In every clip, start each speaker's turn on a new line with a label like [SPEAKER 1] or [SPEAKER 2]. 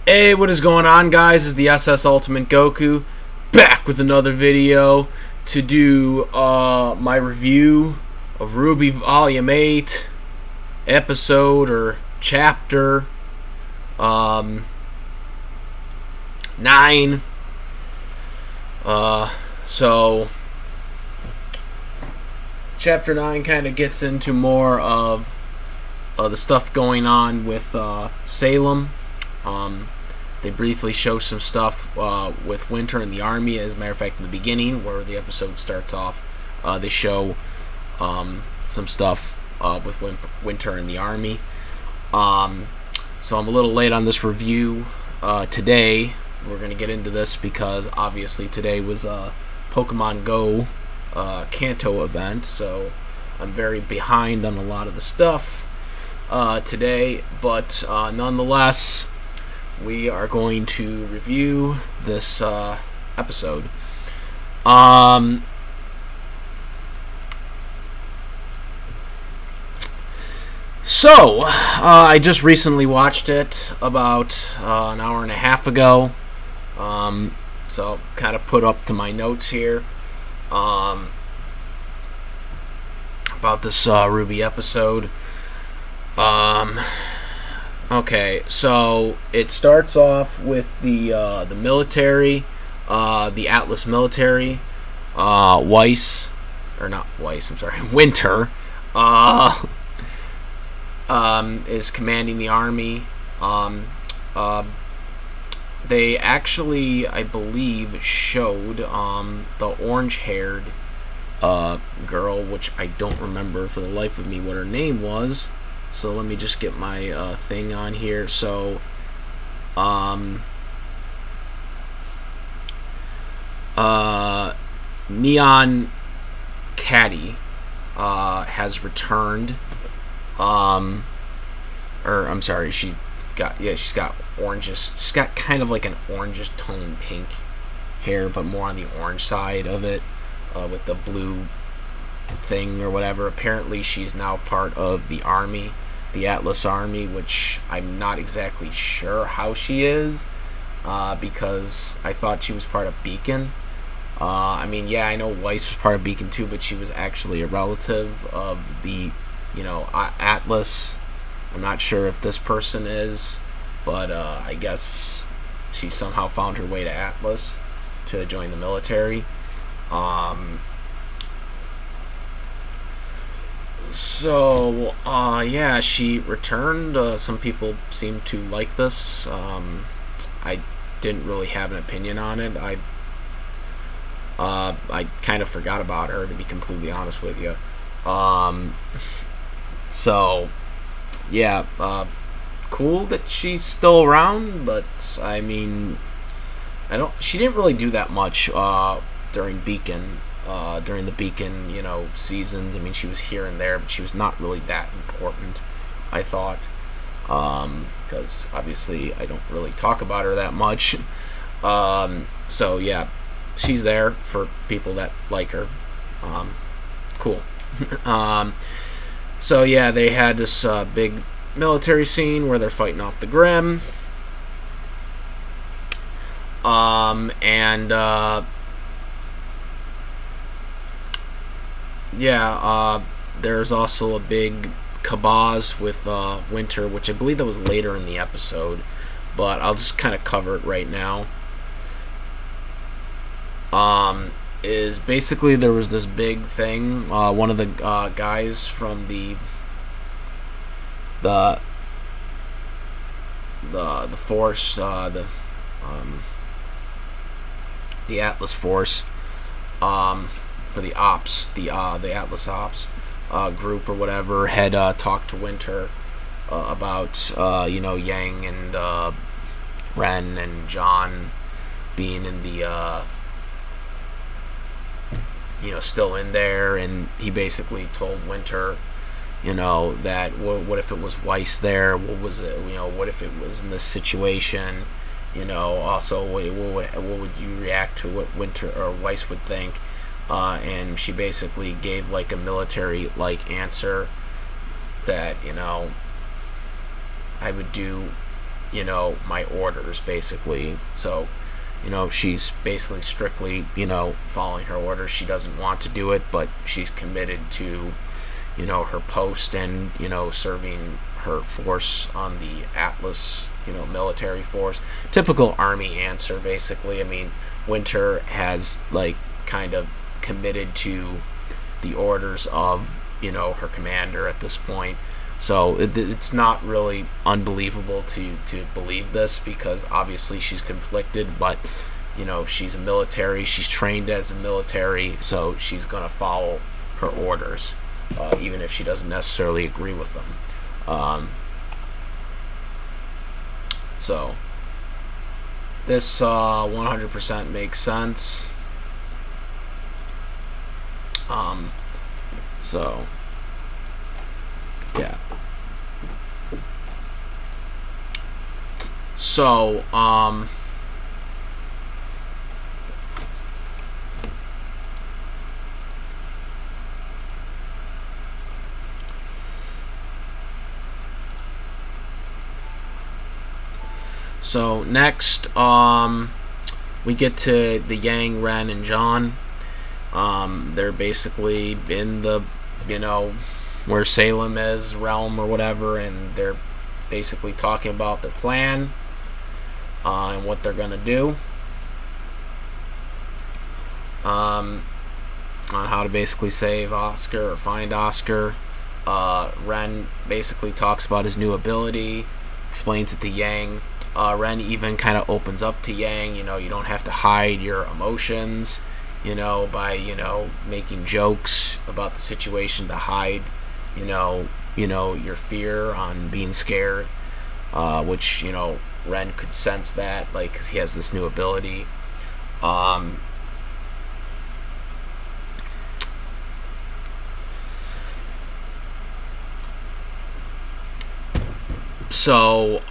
[SPEAKER 1] Hey, what is going on, guys? This is the SS Ultimate Goku back with another video to do my review of RWBY Volume 8 episode or chapter 9. So chapter 9 kind of gets into more of the stuff going on with Salem. They briefly show some stuff with Winter and the Army. As a matter of fact, in the beginning, where the episode starts off, they show some stuff with Winter and the Army. So I'm a little late on this review today. We're going to get into this because obviously today was a Pokemon Go Kanto event, so I'm very behind on a lot of the stuff today, but nonetheless, we are going to review this episode. So I just recently watched it about an hour and a half ago. So kind of put up to my notes here about this RWBY episode. Okay, so it starts off with the military, the Atlas military. Winter, is commanding the army. They actually, I believe, showed the orange-haired girl, which I don't remember for the life of me what her name was. So let me just get my thing on here. So, Neon Caddy has returned. Or I'm sorry, she's got oranges. She's got kind of like an orangish tone pink hair, but more on the orange side of it, with the blue thing or whatever. Apparently, she's now part of the army. The Atlas Army, which I'm not exactly sure how she is, because I thought she was part of Beacon. I mean, yeah, I know Weiss was part of Beacon too, but she was actually a relative of the, Atlas. I'm not sure if this person is, but I guess she somehow found her way to Atlas to join the military. So, yeah, she returned. Some people seem to like this. I didn't really have an opinion on it. I kind of forgot about her, to be completely honest with you. So, yeah, cool that she's still around, but, I mean, she didn't really do that much, during Beacon. During the Beacon, seasons. I mean, she was here and there, but she was not really that important, I thought, because obviously I don't really talk about her that much. So yeah, she's there for people that like her. Cool. So yeah, they had this big military scene where they're fighting off the Grimm, yeah, there's also a big cabaz with Winter, which I believe that was later in the episode, but I'll just kind of cover it right now. Is basically there was this big thing. One of the guys from the force, the Atlas force, for the ops, the Atlas ops group or whatever, had talked to Winter about Yang and Ren and John being in the still in there, and he basically told Winter, that what if it was Weiss there? What was it? What if it was in this situation? Also, what would you react to what Winter or Weiss would think? And she basically gave like a military-like answer that I would do my orders, basically. So, she's basically strictly, following her orders. She doesn't want to do it, but she's committed to, her post and, serving her force on the Atlas, military force. Typical Army answer, basically. I mean, Winter has, like, kind of committed to the orders of, her commander at this point. So it's not really unbelievable to believe this, because obviously she's conflicted, but she's a military, she's trained as a military, so she's going to follow her orders, even if she doesn't necessarily agree with them. So this 100% makes sense. So yeah. So So next, we get to the Yang, Ren, and John. They're basically in the, where Salem is, realm or whatever, and they're basically talking about their plan and what they're going to do. On how to basically save Oscar or find Oscar. Ren basically talks about his new ability, explains it to Yang. Ren even kind of opens up to Yang, you don't have to hide your emotions, by, making jokes about the situation to hide, your fear on being scared, which, Ren could sense that, like, 'cause he has this new ability. So,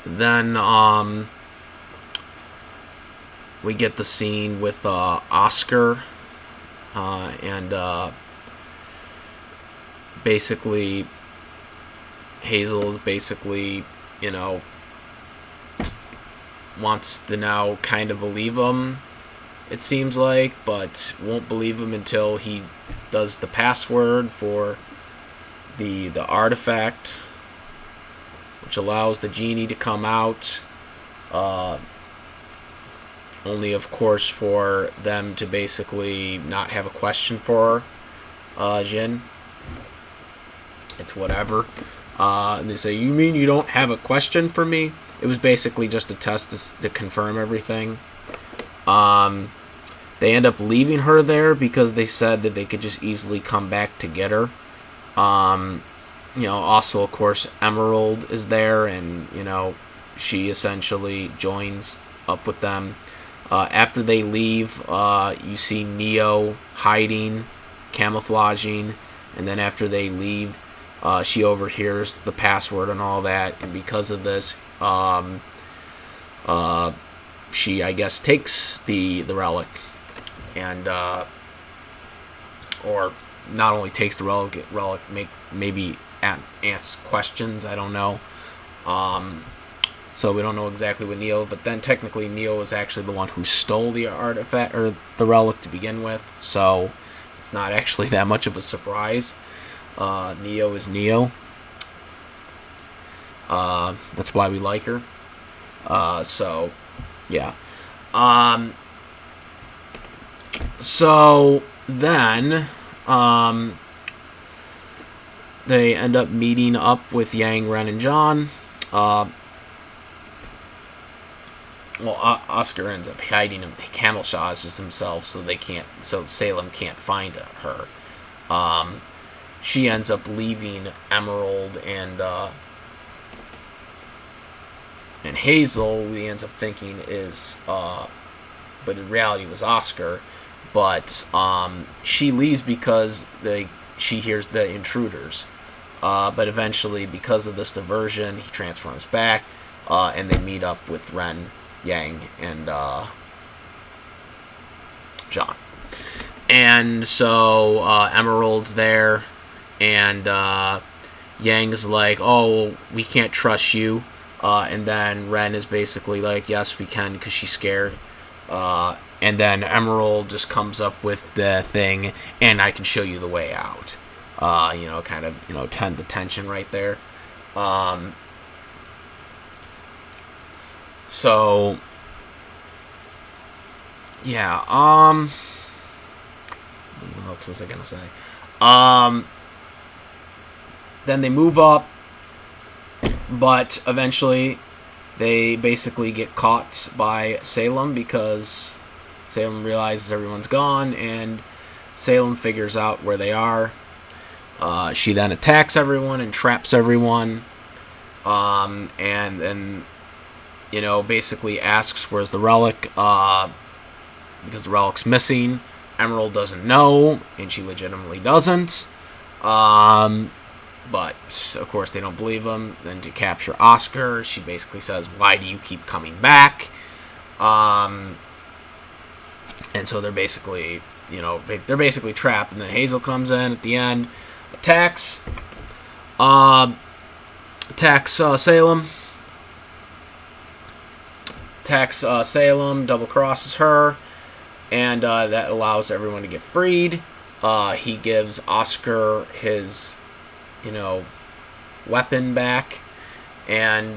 [SPEAKER 1] then, we get the scene with, Oscar, and, basically, Hazel is basically, wants to now kind of believe him, it seems like, but won't believe him until he does the password for the artifact, which allows the genie to come out. Only, of course, for them to basically not have a question for Jin. It's whatever. And they say, "You mean you don't have a question for me?" It was basically just a test to confirm everything. They end up leaving her there because they said that they could just easily come back to get her. Also, of course, Emerald is there, and, she essentially joins up with them. After they leave, you see Neo hiding, camouflaging, and then after they leave, she overhears the password and all that, and because of this, she, I guess, takes the relic, and or not only takes the relic, maybe asks questions. I don't know. So we don't know exactly what Neo, but then technically Neo is actually the one who stole the artifact or the relic to begin with. So it's not actually that much of a surprise. Neo is Neo. That's why we like her. So yeah. So then, they end up meeting up with Yang, Ren, and John. Oscar ends up hiding him, camouflages himself so Salem can't find her. She ends up leaving Emerald and Hazel, who he ends up thinking is, but in reality was Oscar. But she leaves because she hears the intruders. But eventually, because of this diversion, he transforms back, and they meet up with Ren, Yang, and John. And so Emerald's there. and Yang is like, "Oh, we can't trust you," and then Ren is basically like, "Yes, we can," because she's scared. And then Emerald just comes up with the thing, and I can show you the way out. Kind of, tend the tension right there. So, yeah. What else was I gonna say? Then they move up, but eventually they basically get caught by Salem because Salem realizes everyone's gone, and Salem figures out where they are. She then attacks everyone and traps everyone, and then basically asks where's the relic, because the relic's missing. Emerald doesn't know, and she legitimately doesn't. But of course they don't believe him. Then to capture Oscar, she basically says, "Why do you keep coming back?" And so they're basically, trapped. And then Hazel comes in at the end, attacks Salem. Salem, double crosses her, and that allows everyone to get freed. He gives Oscar his, weapon back, and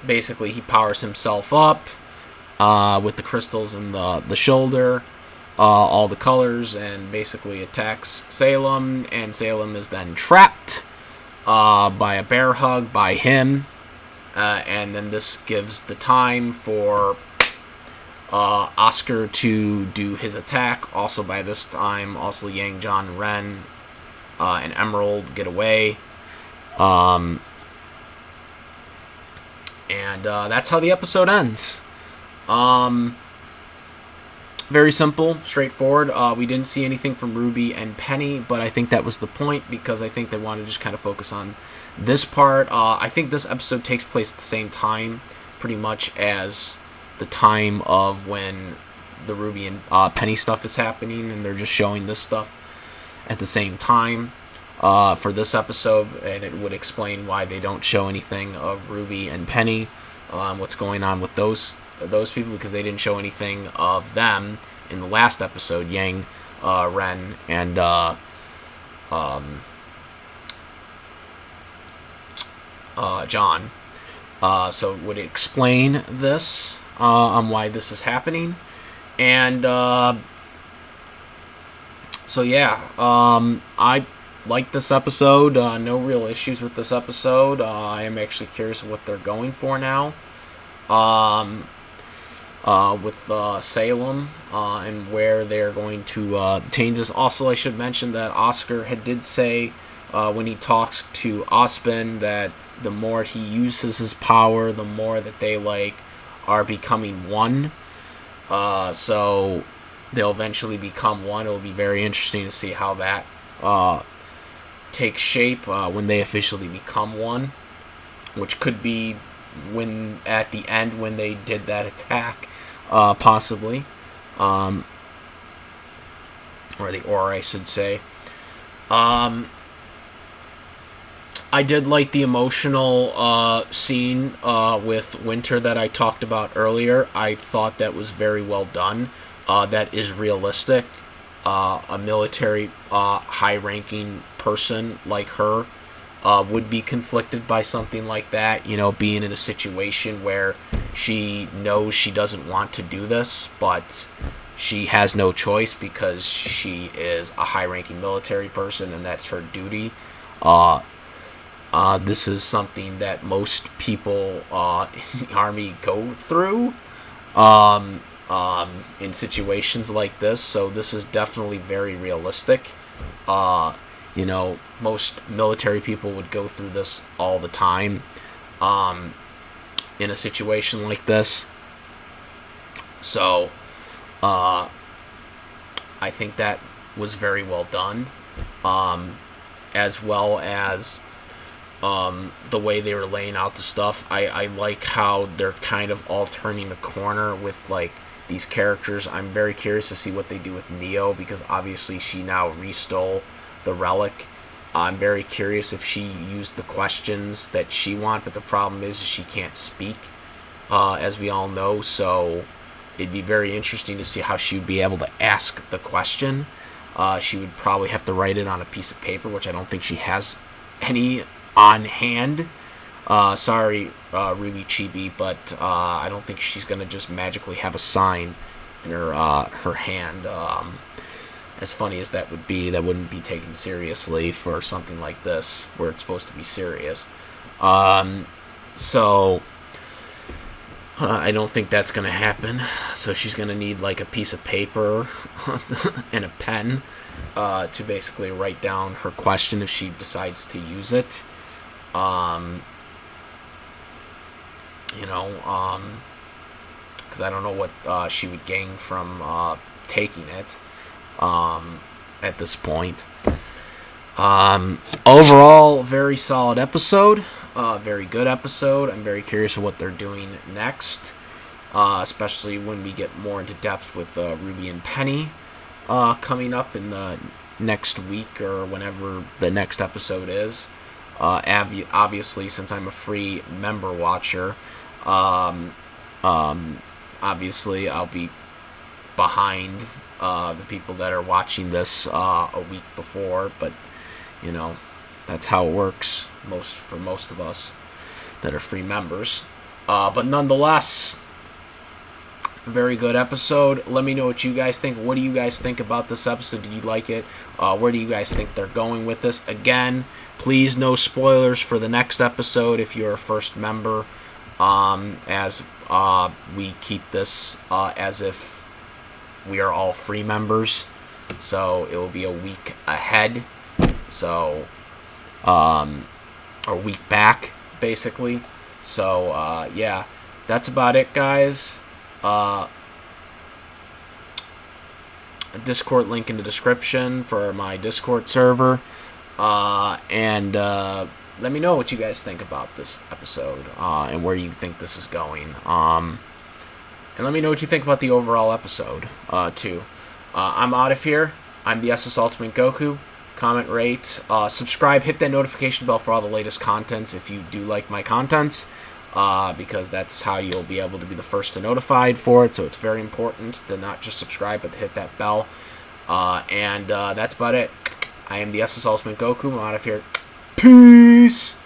[SPEAKER 1] basically he powers himself up with the crystals in the shoulder, all the colors, and basically attacks Salem, and Salem is then trapped by a bear hug by him. And then this gives the time for Oscar to do his attack. Also by this time, also Yang, John, Ren, and Emerald get away. And that's how the episode ends. Very simple, straightforward. We didn't see anything from Ruby and Penny, but I think that was the point, because I think they wanted to just kind of focus on this part. I think this episode takes place at the same time, pretty much as the time of when the Ruby and Penny stuff is happening, and they're just showing this stuff at the same time for this episode, and it would explain why they don't show anything of Ruby and Penny, what's going on with those people, because they didn't show anything of them in the last episode, Yang, Ren, and John. So it would explain this on why this is happening. And so yeah, I like this episode. No real issues with this episode. I am actually curious what they're going for now. With Salem and where they're going to change this. Also, I should mention that Oscar did say when he talks to Ospen that the more he uses his power, the more that they are becoming one. So they'll eventually become one. It'll be very interesting to see how that takes shape when they officially become one, which could be when at the end when they did that attack, possibly, or I should say. I did like the emotional scene with Winter that I talked about earlier. I thought that was very well done. That is realistic. A military high-ranking person like her would be conflicted by something like that, being in a situation where she knows she doesn't want to do this, but she has no choice because she is a high-ranking military person and that's her duty. This is something that most people in the Army go through in situations like this, so this is definitely very realistic. Most military people would go through this all the time in a situation like this. So, I think that was very well done, as well as the way they were laying out the stuff. I like how they're kind of all turning the corner with these characters. I'm very curious to see what they do with Neo, because obviously she now restole the relic. I'm very curious if she used the questions that she wants, but the problem is she can't speak, as we all know. So it'd be very interesting to see how she would be able to ask the question. She would probably have to write it on a piece of paper, which I don't think she has any on hand. Sorry, RWBY Chibi, but I don't think she's gonna just magically have a sign in her hand. As funny as that would be, that wouldn't be taken seriously for something like this, where it's supposed to be serious. So I don't think that's gonna happen. So she's gonna need like a piece of paper and a pen to basically write down her question if she decides to use it. Because I don't know what she would gain from taking it at this point. Overall, very solid episode. Very good episode. I'm very curious of what they're doing next, especially when we get more into depth with Ruby and Penny coming up in the next week or whenever the next episode is. Obviously, since I'm a free member watcher, obviously I'll be behind the people that are watching this a week before, but that's how it works for most of us that are free members. But nonetheless, very good episode. Let me know what you guys think. What do you guys think about this episode? Did you like it? Where do you guys think they're going with this? Again, please no spoilers for the next episode if you're a first member, as we keep this as if we are all free members. So it will be a week ahead. So, or week back, basically. So, yeah, that's about it, guys. Discord link in the description for my Discord server. And let me know what you guys think about this episode and where you think this is going. And let me know what you think about the overall episode, too. I'm out of here. I'm the SS Ultimate Goku. Comment, rate, subscribe, hit that notification bell for all the latest contents if you do like my contents, because that's how you'll be able to be the first to notified for it. So it's very important to not just subscribe, but to hit that bell. And that's about it. I am the SS Ultimate Goku. I'm out of here. Peace!